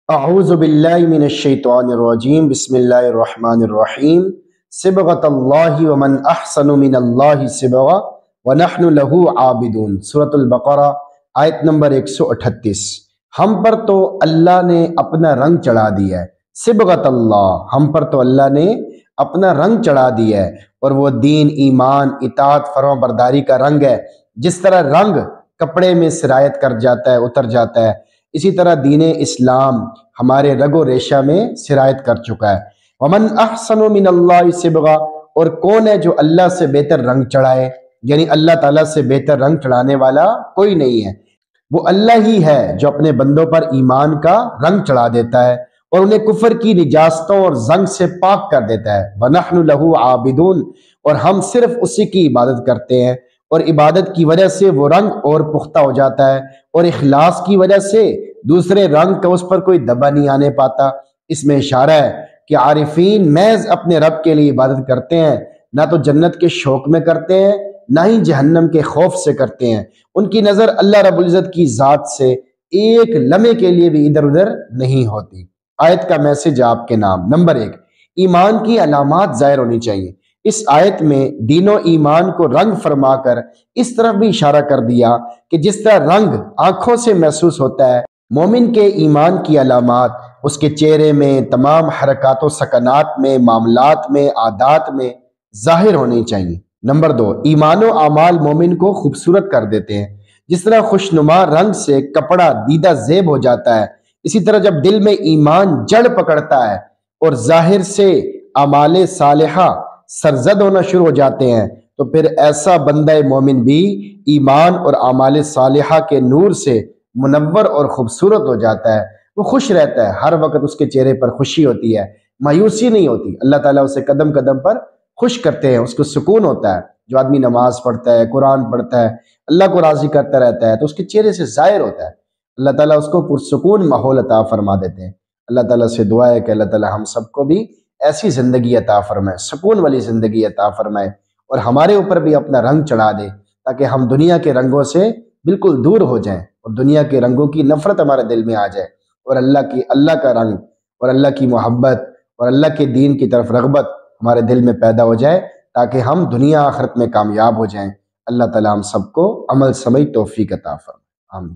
اعوذ باللہ من الشیطان الرجیم بسم اللہ الرحمن الرحیم صبغۃ اللہ ومن احسن من اللہ صبغہ ونحن له عابدون۔ سورۃ البقرہ آیت نمبر 138۔ ہم پر تو اللہ نے اپنا رنگ چڑھا دیا ہے، صبغۃ اللہ، ہم پر تو اللہ نے اپنا رنگ چڑھا دیا ہے، اور وہ دین، ایمان، اطاعت، فرما برداری کا رنگ ہے۔ جس طرح رنگ کپڑے میں سرایت کر جاتا ہے، اتر جاتا ہے، اسی طرح دین اسلام ہمارے رگ و ریشہ میں سرایت کر چکا ہے۔ ومن احسن من اللہ صبغہ، اور کون ہے جو اللہ سے بہتر رنگ چڑھائے، یعنی اللہ تعالیٰ سے بہتر رنگ چڑھانے والا کوئی نہیں ہے۔ وہ اللہ ہی ہے جو اپنے بندوں پر ایمان کا رنگ چڑھا دیتا ہے اور انہیں کفر کی نجاستوں اور زنگ سے پاک کر دیتا ہے۔ وَنَحْنُ لَهُ عَابِدُونَ، اور ہم صرف اسی کی عبادت کرتے ہیں، اور عبادت کی وجہ سے وہ رنگ اور پختہ ہو جاتا ہے، اور اخلاص کی وجہ سے دوسرے رنگ کا اس پر کوئی دبا نہیں آنے پاتا۔ اس میں اشارہ ہے کہ عارفین محض اپنے رب کے لیے عبادت کرتے ہیں، نہ تو جنت کے شوق میں کرتے ہیں، نہ ہی جہنم کے خوف سے کرتے ہیں۔ ان کی نظر اللہ رب العزت کی ذات سے ایک لمحے کے لیے بھی ادھر ادھر نہیں ہوتی۔ آیت کا میسج آپ کے نام۔ نمبر 1، ایمان کی علامات ظاہر ہونی چاہیے۔ اس آیت میں دین و ایمان کو رنگ فرما کر اس طرف بھی اشارہ کر دیا کہ جس طرح رنگ آنکھوں سے محسوس ہوتا ہے، مومن کے ایمان کی علامات اس کے چہرے میں، تمام حرکات و سکنات میں، معاملات میں، عادات میں ظاہر ہونی چاہیے۔ نمبر 2، ایمان و اعمال مومن کو خوبصورت کر دیتے ہیں۔ جس طرح خوشنما رنگ سے کپڑا دیدہ زیب ہو جاتا ہے، اسی طرح جب دل میں ایمان جڑ پکڑتا ہے اور ظاہر سے اعمال صالحہ سرزد ہونا شروع ہو جاتے ہیں، تو پھر ایسا بندہ مومن بھی ایمان اور اعمال صالحہ کے نور سے منور اور خوبصورت ہو جاتا ہے۔ وہ خوش رہتا ہے، ہر وقت اس کے چہرے پر خوشی ہوتی ہے، مایوسی نہیں ہوتی۔ اللہ تعالیٰ اسے قدم قدم پر خوش کرتے ہیں، اس کو سکون ہوتا ہے۔ جو آدمی نماز پڑھتا ہے، قرآن پڑھتا ہے، اللہ کو راضی کرتا رہتا ہے، تو اس کے چہرے سے ظاہر ہوتا ہے۔ اللہ تعالیٰ اس کو پرسکون ماحول عطا فرما دیتے ہیں۔ اللہ تعالیٰ سے دعا ہے کہ اللہ تعالیٰ ہم سب کو بھی ایسی زندگی عطا فرمائے، سکون والی زندگی عطا فرمائے، اور ہمارے اوپر بھی اپنا رنگ چڑھا دے، تاکہ ہم دنیا کے رنگوں سے بالکل دور ہو جائیں اور دنیا کے رنگوں کی نفرت ہمارے دل میں آ جائے، اور اللہ کا رنگ اور اللہ کی محبت اور اللہ کے دین کی طرف رغبت ہمارے دل میں پیدا ہو جائے، تاکہ ہم دنیا آخرت میں کامیاب ہو جائیں۔ اللہ تعالیٰ ہم سب کو عمل سمجھ توفیق عطا فرمائے۔ آمین۔